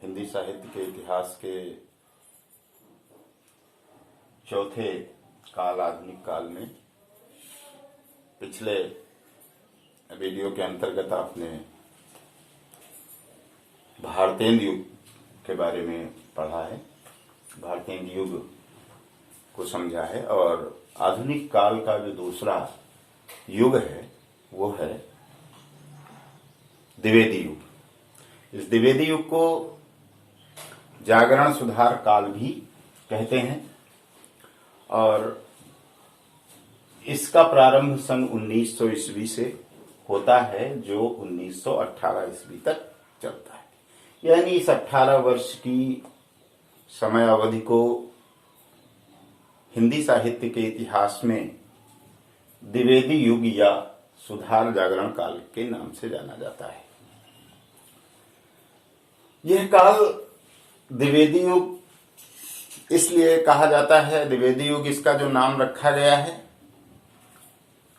हिंदी साहित्य के इतिहास के चौथे काल आधुनिक काल में पिछले वीडियो के अंतर्गत आपने भारतेंदु युग के बारे में पढ़ा है, भारतेंदु युग को समझा है। और आधुनिक काल का जो दूसरा युग है वो है द्विवेदी युग। इस द्विवेदी युग को जागरण सुधार काल भी कहते हैं और इसका प्रारंभ सन 1900 ईस्वी से होता है जो 1918 ईस्वी तक चलता है। यानी इस 18 वर्ष की समय अवधि को हिंदी साहित्य के इतिहास में द्विवेदी युग या सुधार जागरण काल के नाम से जाना जाता है। यह काल द्विवेदी युग इसलिए कहा जाता है, द्विवेदी युग इसका जो नाम रखा गया है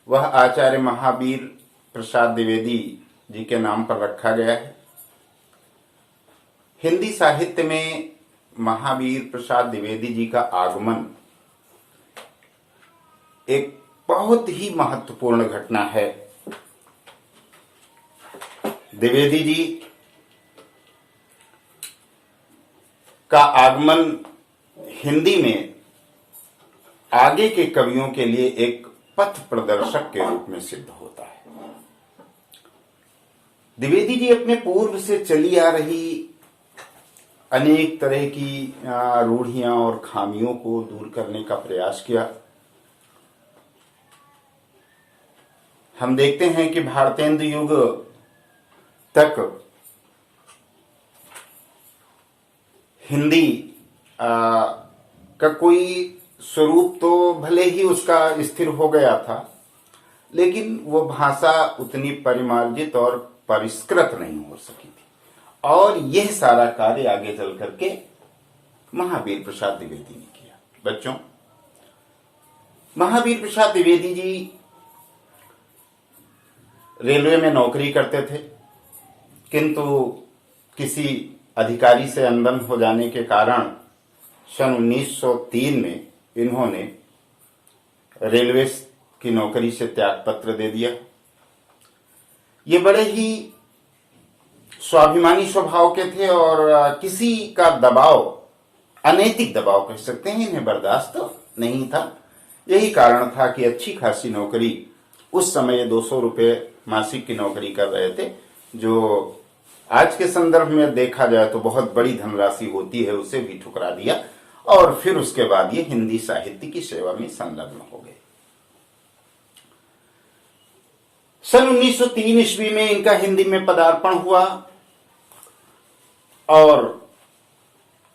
वह आचार्य महावीर प्रसाद द्विवेदी जी के नाम पर रखा गया है। हिंदी साहित्य में महावीर प्रसाद द्विवेदी जी का आगमन एक बहुत ही महत्वपूर्ण घटना है। द्विवेदी जी का आगमन हिंदी में आगे के कवियों के लिए एक पथ प्रदर्शक के रूप में सिद्ध होता है। द्विवेदी जी अपने पूर्व से चली आ रही अनेक तरह की रूढ़ियां और खामियों को दूर करने का प्रयास किया। हम देखते हैं कि भारतेंदु युग तक हिंदी का कोई स्वरूप तो भले ही उसका स्थिर हो गया था, लेकिन वो भाषा उतनी परिमार्जित और परिष्कृत नहीं हो सकी थी। और यह सारा कार्य आगे चल करके महावीर प्रसाद द्विवेदी ने किया। बच्चों, महावीर प्रसाद द्विवेदी जी रेलवे में नौकरी करते थे, किंतु किसी अधिकारी से अनबन हो जाने के कारण सन 1903 में इन्होंने रेलवे की नौकरी से त्यागपत्र दे दिया। ये बड़े ही स्वाभिमानी स्वभाव के थे और किसी का दबाव, अनैतिक दबाव कह सकते हैं, इन्हें बर्दाश्त नहीं था। यही कारण था कि अच्छी खासी नौकरी, उस समय 200 रुपये मासिक की नौकरी कर रहे थे, जो आज के संदर्भ में देखा जाए तो बहुत बड़ी धनराशि होती है, उसे भी ठुकरा दिया और फिर उसके बाद ये हिंदी साहित्य की सेवा में संलग्न हो गए। सन 1903 ईस्वी में इनका हिंदी में पदार्पण हुआ और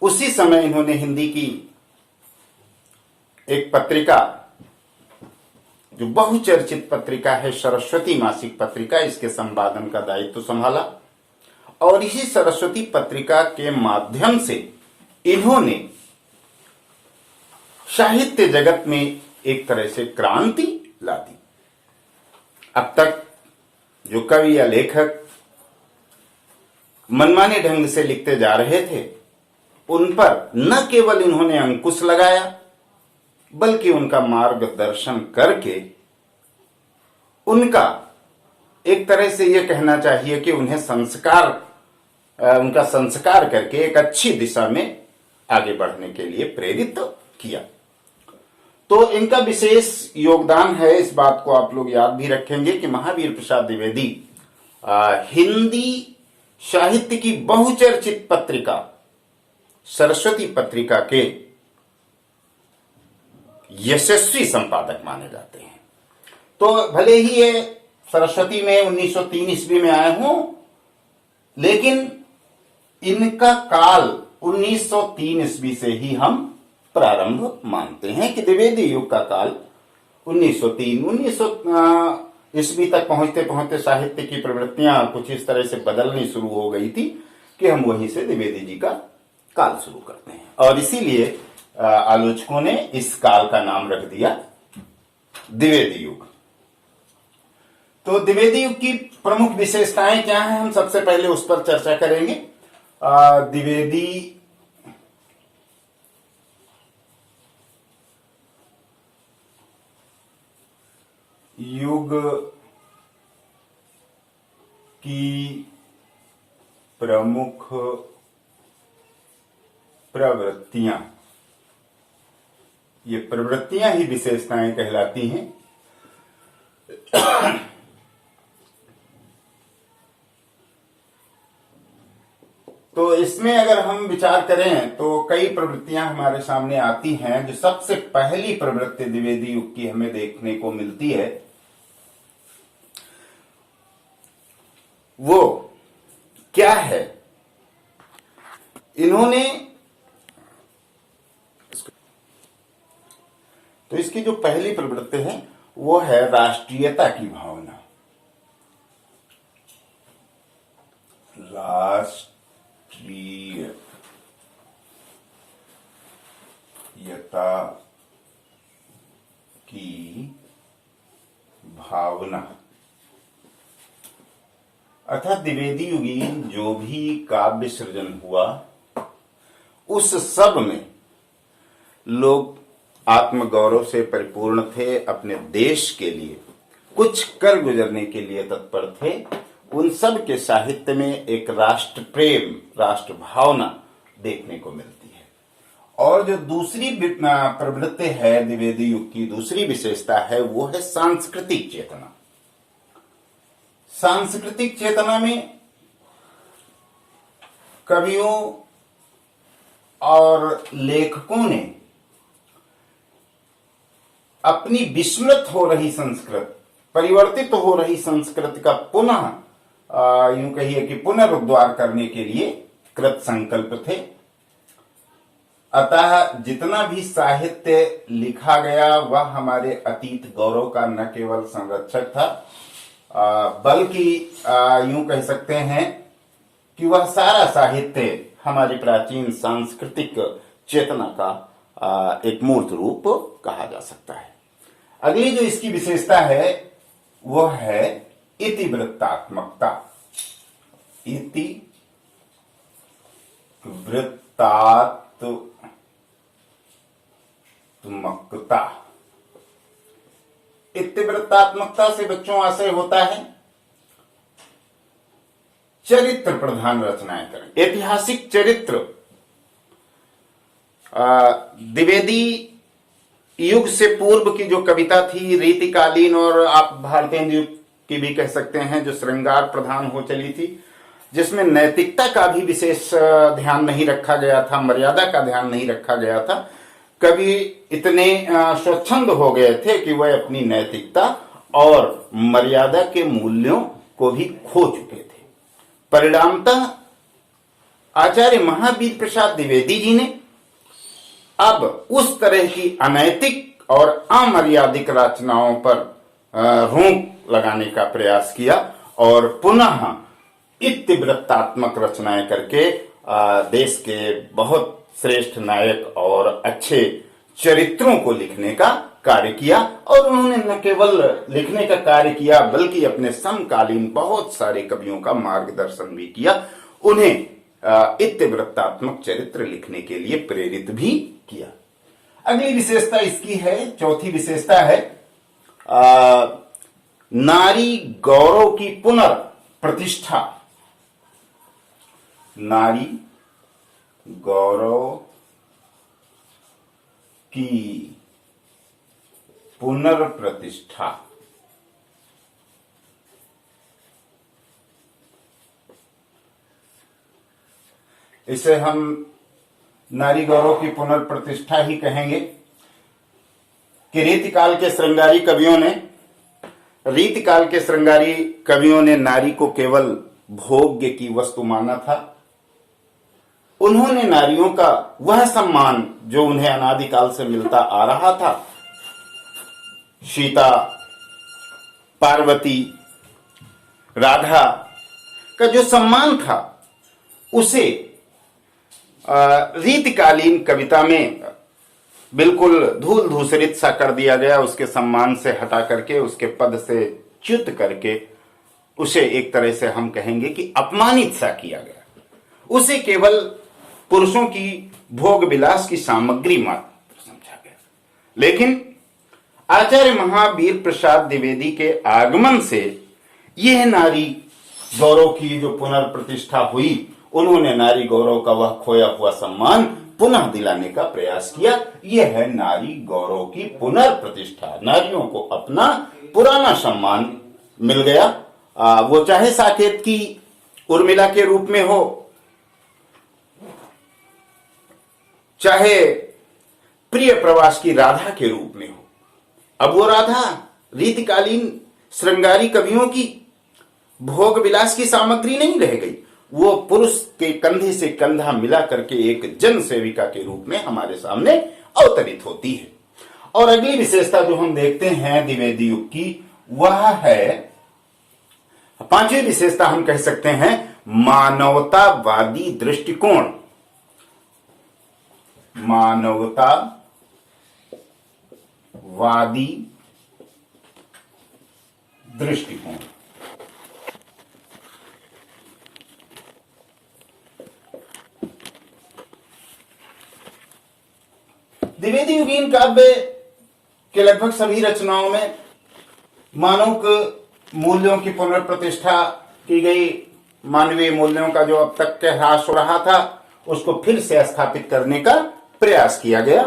उसी समय इन्होंने हिंदी की एक पत्रिका, जो बहुचर्चित पत्रिका है सरस्वती मासिक पत्रिका, इसके संपादन का दायित्व संभाला। और इसी सरस्वती पत्रिका के माध्यम से इन्होंने साहित्य जगत में एक तरह से क्रांति ला दी। अब तक जो कवि या लेखक मनमाने ढंग से लिखते जा रहे थे, उन पर न केवल इन्होंने अंकुश लगाया, बल्कि उनका मार्गदर्शन करके उनका एक तरह से यह कहना चाहिए कि उनका संस्कार करके एक अच्छी दिशा में आगे बढ़ने के लिए प्रेरित किया। तो इनका विशेष योगदान है, इस बात को आप लोग याद भी रखेंगे कि महावीर प्रसाद द्विवेदी हिंदी साहित्य की बहुचर्चित पत्रिका सरस्वती पत्रिका के यशस्वी संपादक माने जाते हैं। तो भले ही ये सरस्वती में 1903 ईस्वी में आए हों, लेकिन इनका काल 1903 ईस्वी से ही हम प्रारंभ मानते हैं कि द्विवेदी युग का काल 1900 ईस्वी तक पहुंचते पहुंचते साहित्य की प्रवृत्तियां कुछ इस तरह से बदलनी शुरू हो गई थी कि हम वहीं से द्विवेदी जी का काल शुरू करते हैं। और इसीलिए आलोचकों ने इस काल का नाम रख दिया द्विवेदी युग। तो द्विवेदी युग की प्रमुख विशेषताएं क्या हैं, हम सबसे पहले उस पर चर्चा करेंगे। द्विवेदी युग की प्रमुख प्रवृत्तियां, ये प्रवृत्तियां ही विशेषताएं कहलाती हैं। तो इसमें अगर हम विचार करें तो कई प्रवृत्तियां हमारे सामने आती हैं। जो सबसे पहली प्रवृत्ति द्विवेदी युग की हमें देखने को मिलती है वो क्या है? इन्होंने तो इसकी जो पहली प्रवृत्ति है वो है राष्ट्रीयता की भावना। राष्ट्रीयता की भावना अर्थात द्विवेदी युगीन जो भी काव्य सृजन हुआ उस सब में लोग आत्मगौरव से परिपूर्ण थे, अपने देश के लिए कुछ कर गुजरने के लिए तत्पर थे। उन सब के साहित्य में एक राष्ट्र प्रेम, राष्ट्र भावना देखने को मिलती है। और जो दूसरी प्रवृत्ति है द्विवेदी युग की, दूसरी विशेषता है वो है सांस्कृतिक चेतना। सांस्कृतिक चेतना में कवियों और लेखकों ने अपनी विस्मृत हो रही संस्कृत, परिवर्तित हो रही संस्कृति का पुनः यूं कहिए कि पुनरुद्धार करने के लिए कृत संकल्प थे। अतः जितना भी साहित्य लिखा गया वह हमारे अतीत गौरव का न केवल संरक्षक था बल्कि यूं कह सकते हैं कि वह सारा साहित्य हमारी प्राचीन सांस्कृतिक चेतना का एक मूर्त रूप कहा जा सकता है। अगली जो इसकी विशेषता है वो है इतिवृत्तात्मकता। इतिवृत्तात्मकता, इतिवृत्तात्मकता से बच्चों आशय होता है चरित्र प्रधान रचनाएं करें, ऐतिहासिक चरित्र। द्विवेदी युग से पूर्व की जो कविता थी रीतिकालीन और आप भारतेंदु युग की भी कह सकते हैं, जो श्रृंगार प्रधान हो चली थी, जिसमें नैतिकता का भी विशेष ध्यान नहीं रखा गया था, मर्यादा का ध्यान नहीं रखा गया था। कवि इतने स्वच्छंद हो गए थे कि वह अपनी नैतिकता और मर्यादा के मूल्यों को भी खो चुके थे। परिणामतः आचार्य महावीर प्रसाद द्विवेदी जी ने अब उस तरह की अनैतिक और अमर्यादिक रचनाओं पर रोक लगाने का प्रयास किया और पुनः इतिवृत्तात्मक रचनाएं करके देश के बहुत श्रेष्ठ नायक और अच्छे चरित्रों को लिखने का कार्य किया। और उन्होंने न केवल लिखने का कार्य किया बल्कि अपने समकालीन बहुत सारे कवियों का मार्गदर्शन भी किया, उन्हें इतिवृत्तात्मक चरित्र लिखने के लिए प्रेरित भी किया। अगली विशेषता इसकी है, चौथी विशेषता है नारी गौरव की पुनर्प्रतिष्ठा। नारी गौरव की पुनर्प्रतिष्ठा। इसे हम नारी गौरव की पुनर्प्रतिष्ठा ही कहेंगे कि रीतिकाल के श्रृंगारी कवियों ने नारी को केवल भोग्य की वस्तु माना था। उन्होंने नारियों का वह सम्मान जो उन्हें अनादिकाल से मिलता आ रहा था, सीता, पार्वती, राधा का जो सम्मान था, उसे रीतिकालीन कविता में बिल्कुल धूल धूसरित सा कर दिया गया। उसके सम्मान से हटा करके, उसके पद से च्युत करके उसे एक तरह से हम कहेंगे कि अपमानित सा किया गया। उसे केवल पुरुषों की भोग विलास की सामग्री मात्र समझा गया। लेकिन आचार्य महावीर प्रसाद द्विवेदी के आगमन से यह नारी गौरव की जो पुनर्प्रतिष्ठा हुई, उन्होंने नारी गौरव का वह खोया हुआ सम्मान पुनः दिलाने का प्रयास किया। यह है नारी गौरव की पुनर्प्रतिष्ठा। नारियों को अपना पुराना सम्मान मिल गया। वो चाहे साकेत की उर्मिला के रूप में हो, चाहे प्रिय प्रवास की राधा के रूप में हो। अब वो राधा रीतिकालीन श्रृंगारी कवियों की भोग विलास की सामग्री नहीं रह गई। वो पुरुष के कंधे से कंधा मिला करके एक जन सेविका के रूप में हमारे सामने अवतरित होती है। और अगली विशेषता जो हम देखते हैं द्विवेदी युग की, वह है पांचवी विशेषता, हम कह सकते हैं मानवतावादी दृष्टिकोण। मानवतावादी दृष्टिकोण। द्विवेदी युगीन काव्य के लगभग सभी रचनाओं में मानव के मूल्यों की पुनर्प्रतिष्ठा की गई। मानवीय मूल्यों का जो अब तक के ह्रास हो रहा था, उसको फिर से स्थापित करने का प्रयास किया गया।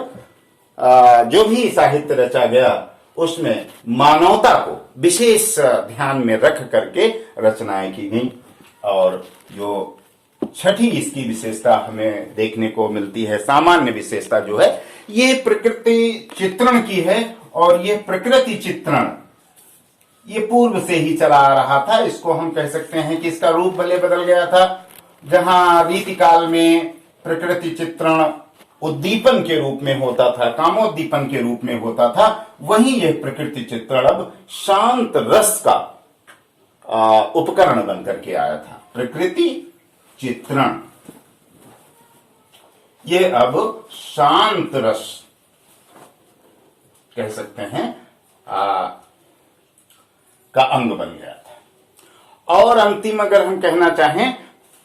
जो भी साहित्य रचा गया उसमें मानवता को विशेष ध्यान में रख करके रचनाएं की गई। और जो छठी इसकी विशेषता हमें देखने को मिलती है, सामान्य विशेषता जो है, ये प्रकृति चित्रण की है। और ये प्रकृति चित्रण ये पूर्व से ही चला आ रहा था। इसको हम कह सकते हैं कि इसका रूप भले बदल गया था। जहां रीतिकाल में प्रकृति चित्रण उद्दीपन के रूप में होता था, कामोद्दीपन के रूप में होता था, वहीं यह प्रकृति चित्रण अब शांत रस का उपकरण बनकर के आया था। प्रकृति चित्रण ये अब शांत रस कह सकते हैं का अंग बन गया था। और अंतिम अगर हम कहना चाहें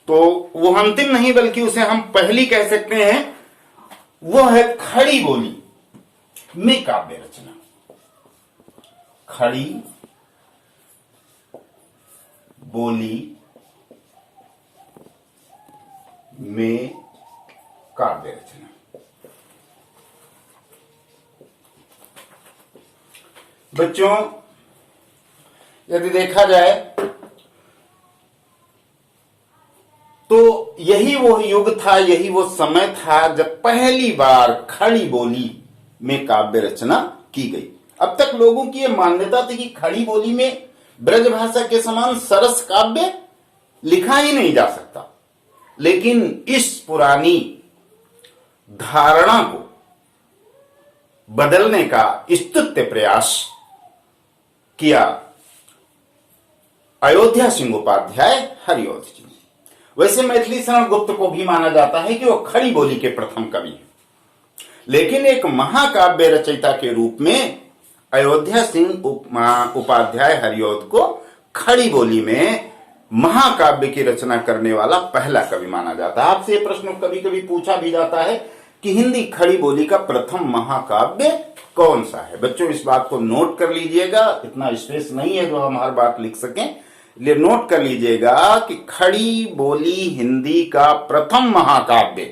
तो वो अंतिम नहीं बल्कि उसे हम पहली कह सकते हैं, वो है खड़ी बोली में काव्य रचना। खड़ी बोली में काव्य रचना। बच्चों, यदि देखा जाए तो यही वो युग था, यही वो समय था जब पहली बार खड़ी बोली में काव्य रचना की गई। अब तक लोगों की यह मान्यता थी कि खड़ी बोली में ब्रज भाषा के समान सरस काव्य लिखा ही नहीं जा सकता। लेकिन इस पुरानी धारणा को बदलने का स्तुत्य प्रयास किया अयोध्या सिंह उपाध्याय हरिऔध जी ने। वैसे मैथिली शरण गुप्त को भी माना जाता है कि वो खड़ी बोली के प्रथम कवि हैं, लेकिन एक महाकाव्य रचयिता के रूप में अयोध्या सिंह उपाध्याय हरिऔध को खड़ी बोली में महाकाव्य की रचना करने वाला पहला कवि माना जाता है। आपसे ये प्रश्न कभी कभी पूछा भी जाता है कि हिंदी खड़ी बोली का प्रथम महाकाव्य कौन सा है। बच्चों, इस बात को नोट कर लीजिएगा, इतना स्पेस नहीं है जो हम हर बात लिख सकें, इसलिए नोट कर लीजिएगा कि खड़ी बोली हिंदी का प्रथम महाकाव्य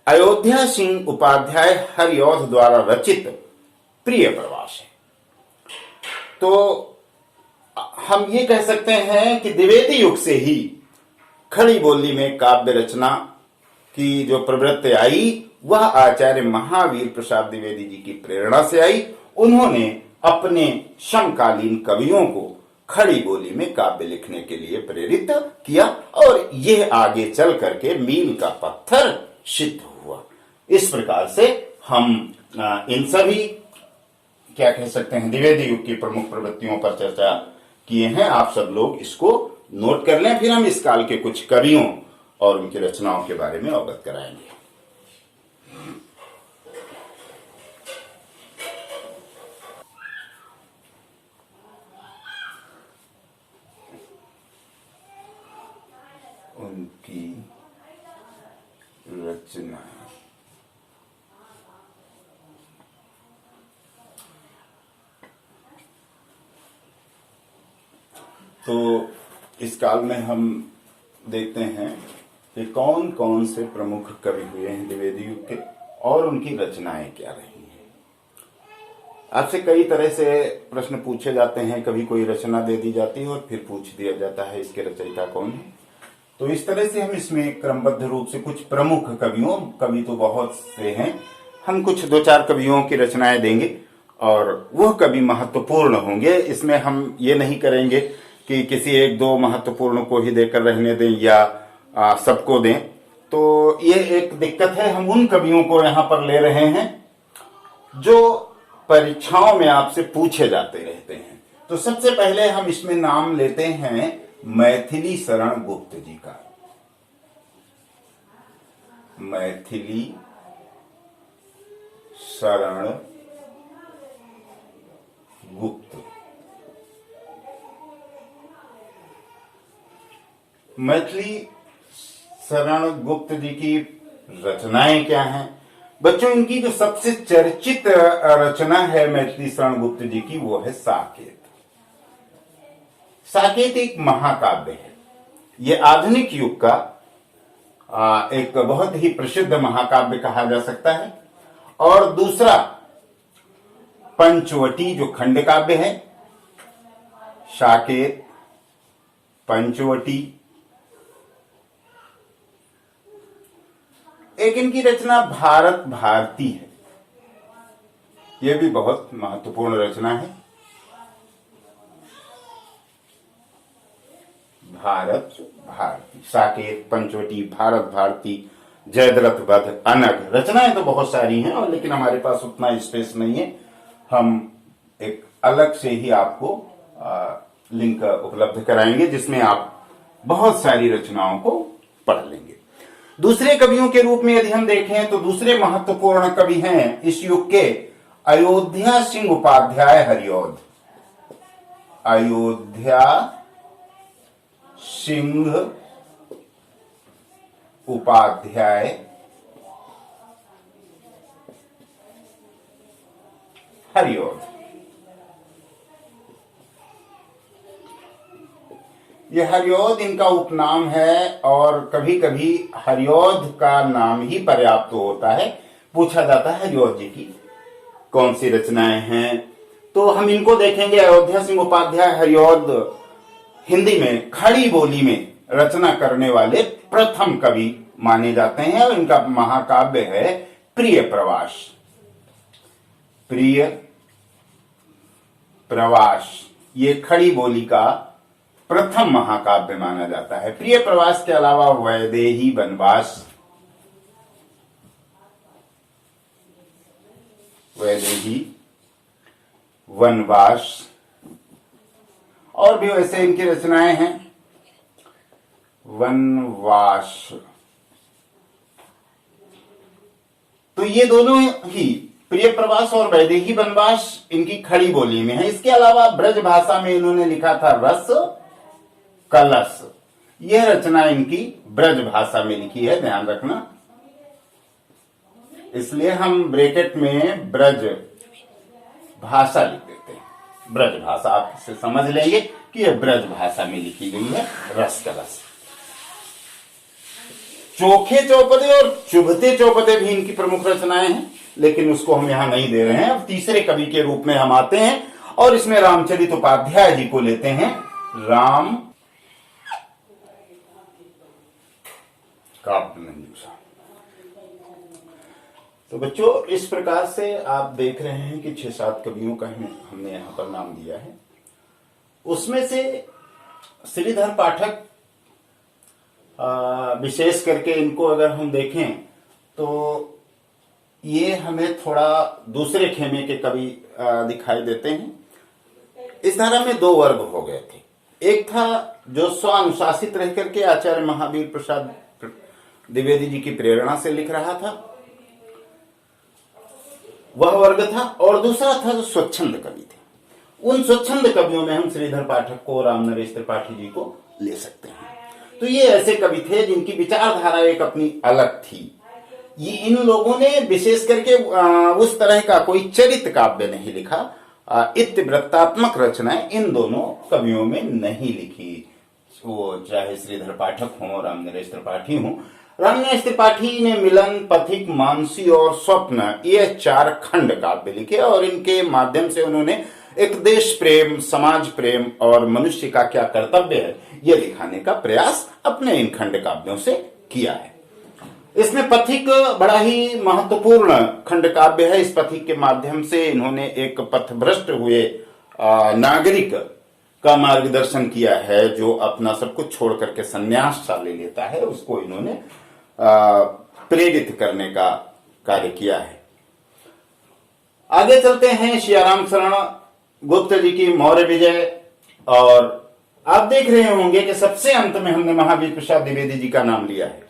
अयोध्या सिंह उपाध्याय हरिऔध द्वारा रचित प्रिय प्रवास है। तो हम ये कह सकते हैं कि द्विवेदी युग से ही खड़ी बोली में काव्य रचना की जो प्रवृत्ति आई, वह आचार्य महावीर प्रसाद द्विवेदी जी की प्रेरणा से आई। उन्होंने अपने समकालीन कवियों को खड़ी बोली में काव्य लिखने के लिए प्रेरित किया और यह आगे चल करके मील का पत्थर सिद्ध हुआ। इस प्रकार से हम इन सभी क्या कह सकते हैं द्विवेदी युग की प्रमुख प्रवृत्तियों पर चर्चा किए हैं। आप सब लोग इसको नोट कर लें, फिर हम इस काल के कुछ कवियों और उनकी रचनाओं के बारे में अवगत कराएंगे। की रचना। तो इस काल में हम देखते हैं कि कौन कौन से प्रमुख कवि हुए हैं द्विवेदी युग के और उनकी रचनाएं क्या रही हैं। आपसे कई तरह से प्रश्न पूछे जाते हैं, कभी कोई रचना दे दी जाती है और फिर पूछ दिया जाता है इसके रचयिता कौन है। तो इस तरह से हम इसमें क्रमबद्ध रूप से कुछ प्रमुख कवियों, कवि तो बहुत से हैं, हम कुछ दो चार कवियों की रचनाएं देंगे और वह कवि महत्वपूर्ण होंगे। इसमें हम ये नहीं करेंगे कि किसी एक दो महत्वपूर्ण को ही देकर रहने दें या सबको दें। तो ये एक दिक्कत है। हम उन कवियों को यहां पर ले रहे हैं जो परीक्षाओं में आपसे पूछे जाते रहते हैं। तो सबसे पहले हम इसमें नाम लेते हैं मैथिली शरण गुप्त जी का। मैथिली शरण गुप्त। मैथिली शरण गुप्त जी की रचनाएं क्या हैं? बच्चों, इनकी जो सबसे चर्चित रचना है मैथिली शरण गुप्त जी की, वो है साकेत। साकेत एक महाकाव्य है। ये आधुनिक युग का एक बहुत ही प्रसिद्ध महाकाव्य कहा जा सकता है। और दूसरा पंचवटी जो खंड काव्य है, साकेत, पंचवटी। एक इनकी रचना भारत भारती है। यह भी बहुत महत्वपूर्ण रचना है। भारत भारती, साकेत, पंचवटी, भारत भारती, जयद्रथ वध, अनग। रचनाएं तो बहुत सारी हैं और लेकिन हमारे पास उतना स्पेस नहीं है। हम एक अलग से ही आपको लिंक उपलब्ध कराएंगे जिसमें आप बहुत सारी रचनाओं को पढ़ लेंगे। दूसरे कवियों के रूप में यदि हम देखें तो दूसरे महत्वपूर्ण कवि हैं इस युग के अयोध्या सिंह उपाध्याय हरिऔध। अयोध्या सिंह उपाध्याय हरिऔध। ये हरिऔध इनका उपनाम है और कभी कभी हरिऔध का नाम ही पर्याप्त होता है। पूछा जाता है हरिऔध जी की कौन सी रचनाएं हैं, तो हम इनको देखेंगे। अयोध्या सिंह उपाध्याय हरिऔध हिंदी में खड़ी बोली में रचना करने वाले प्रथम कवि माने जाते हैं और इनका महाकाव्य है प्रिय प्रवास। प्रिय प्रवास ये खड़ी बोली का प्रथम महाकाव्य माना जाता है। प्रिय प्रवास के अलावा वैदेही वनवास, वैदेही वनवास और भी वैसे इनकी रचनाएं हैं। वनवास, तो ये दोनों ही प्रिय प्रवास और वैदेही वनवास इनकी खड़ी बोली में है। इसके अलावा ब्रज भाषा में इन्होंने लिखा था रस कलश। यह रचना इनकी ब्रज भाषा में लिखी है, ध्यान रखना। इसलिए हम ब्रैकेट में ब्रज भाषा लिख देते हैं। ब्रज भाषा आप इससे समझ लेंगे कि यह ब्रज भाषा में लिखी गई है रस कलश। चोखे चौपदे और चुभते चौपदे भी इनकी प्रमुख रचनाएं हैं, लेकिन उसको हम यहां नहीं दे रहे हैं। अब तीसरे कवि के रूप में हम आते हैं और इसमें रामचरित उपाध्याय जी को लेते हैं। राम काव्य मंजूषा। तो बच्चों, इस प्रकार से आप देख रहे हैं कि 6-7 कवियों का हमने यहां पर नाम दिया है। उसमें से श्रीधर पाठक विशेष करके इनको अगर हम देखें तो ये हमें थोड़ा दूसरे खेमे के कवि दिखाई देते हैं। इस धारा में 2 वर्ग हो गए थे। एक था जो स्वानुशासित रह करके आचार्य महावीर प्रसाद द्विवेदी जी की प्रेरणा से लिख रहा था, वह वर्ग था। और दूसरा था जो स्वच्छंद कवि थे। उन स्वच्छंद कवियों में हम श्रीधर पाठक को, राम नरेश त्रिपाठी जी को ले सकते हैं। तो ये ऐसे कवि थे जिनकी विचारधारा एक अपनी अलग थी। ये इन लोगों ने विशेष करके उस तरह का कोई चरित्र काव्य नहीं लिखा। इतिवृत्तात्मक रचनाएं इन दोनों कवियों में नहीं लिखी, वो चाहे श्रीधर पाठक हों, रामनरेश त्रिपाठी हों। रामनरेश त्रिपाठी ने मिलन, पथिक, मानसी और स्वप्न ये 4 खंड काव्य लिखे और इनके माध्यम से उन्होंने एक देश प्रेम, समाज प्रेम और मनुष्य का क्या कर्तव्य है यह दिखाने का प्रयास अपने इन खंड काव्यों से किया है। इसमें पथिक बड़ा ही महत्वपूर्ण खंड काव्य है। इस पथिक के माध्यम से इन्होंने एक पथभ्रष्ट हुए नागरिक का मार्गदर्शन किया है, जो अपना सब कुछ छोड़ करके संन्यास सा ले लेता है, उसको इन्होंने प्रेरित करने का कार्य किया है। आगे चलते हैं सियाराम शरण गुप्त जी की मौर्य विजय। और आप देख रहे होंगे कि सबसे अंत में हमने महावीर प्रसाद द्विवेदी जी का नाम लिया है।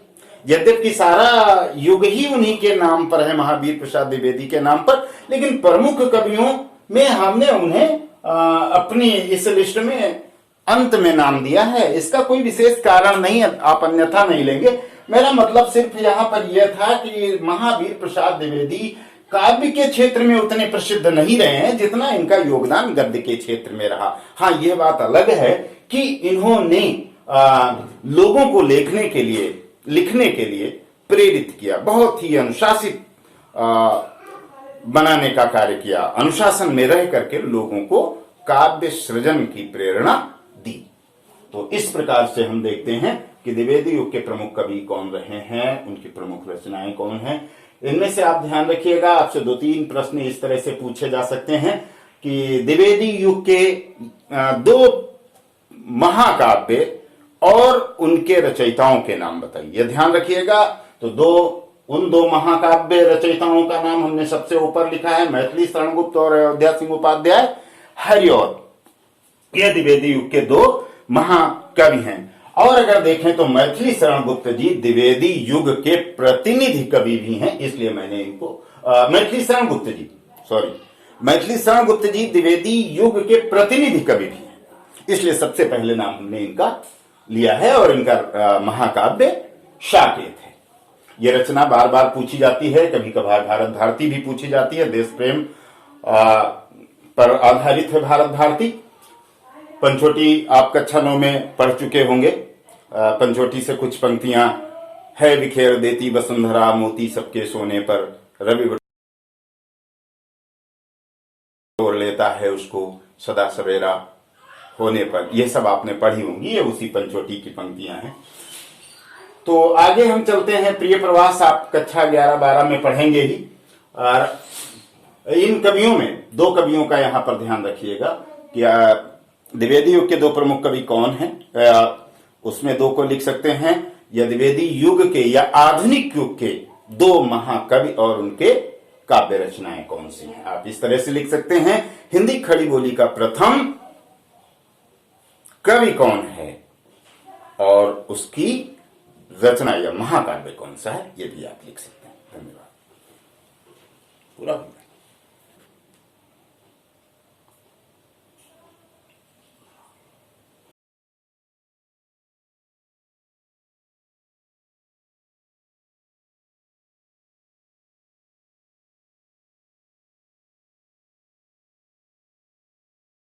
यद्यपि सारा युग ही उन्हीं के नाम पर है, महावीर प्रसाद द्विवेदी के नाम पर, लेकिन प्रमुख कवियों में हमने उन्हें अपनी इस लिस्ट में अंत में नाम दिया है। इसका कोई विशेष कारण नहीं है, आप अन्यथा नहीं लेंगे। मेरा मतलब सिर्फ यहाँ पर यह था कि महावीर प्रसाद द्विवेदी काव्य के क्षेत्र में उतने प्रसिद्ध नहीं रहे हैं जितना इनका योगदान गद्य के क्षेत्र में रहा। हाँ, यह बात अलग है कि इन्होंने लोगों को लिखने के लिए प्रेरित किया, बहुत ही अनुशासित बनाने का कार्य किया, अनुशासन में रह करके लोगों को काव्य सृजन की प्रेरणा दी। तो इस प्रकार से हम देखते हैं कि द्विवेदी युग के प्रमुख कवि कौन रहे हैं, उनकी प्रमुख रचनाएं कौन हैं। इनमें से आप ध्यान रखिएगा, आपसे 2-3 प्रश्न इस तरह से पूछे जा सकते हैं कि द्विवेदी युग के 2 महाकाव्य और उनके रचयिताओं के नाम बताइए। ध्यान रखिएगा, तो उन 2 महाकाव्य रचयिताओं का नाम हमने सबसे ऊपर लिखा है, मैथिली शरण गुप्त और अयोध्या सिंह उपाध्याय, हरिऔध। ये द्विवेदी युग के 2 महाकवि हैं। और अगर देखें तो मैथिली शरण गुप्त जी द्विवेदी युग के प्रतिनिधि कवि भी हैं, इसलिए मैंने इनको मैथिली शरण गुप्त जी द्विवेदी युग के प्रतिनिधि कवि भी हैं, इसलिए सबसे पहले नाम हमने इनका लिया है। और इनका महाकाव्य साकेत है। ये रचना बार बार पूछी जाती है, कभी कभार भारत भारती भी पूछी जाती है। देश प्रेम पर आधारित है भारत भारती। पंचोटी आप कक्षा 9 में पढ़ चुके होंगे। पंचोटी से कुछ पंक्तियां है, बिखेर देती वसुंधरा मोती सबके सोने पर, रवि बटोर लेता है उसको सदा सवेरा होने पर। यह सब आपने पढ़ी होंगी, ये उसी पंचोटी की पंक्तियां हैं। तो आगे हम चलते हैं। प्रिय प्रवास आप कक्षा 11-12 में पढ़ेंगे ही। और इन कवियों में 2 कवियों का यहां पर ध्यान रखिएगा कि द्विवेदी युग के 2 प्रमुख कवि कौन हैं। उसमें 2 को लिख सकते हैं, या द्विवेदी युग के या आधुनिक युग के 2 महाकवि और उनके काव्य रचनाएं कौन सी हैं। आप इस तरह से लिख सकते हैं, हिंदी खड़ी बोली का प्रथम कवि कौन है और उसकी रचना या महाकाव्य कौन सा है, ये भी आप लिख सकते हैं। धन्यवाद। पूरा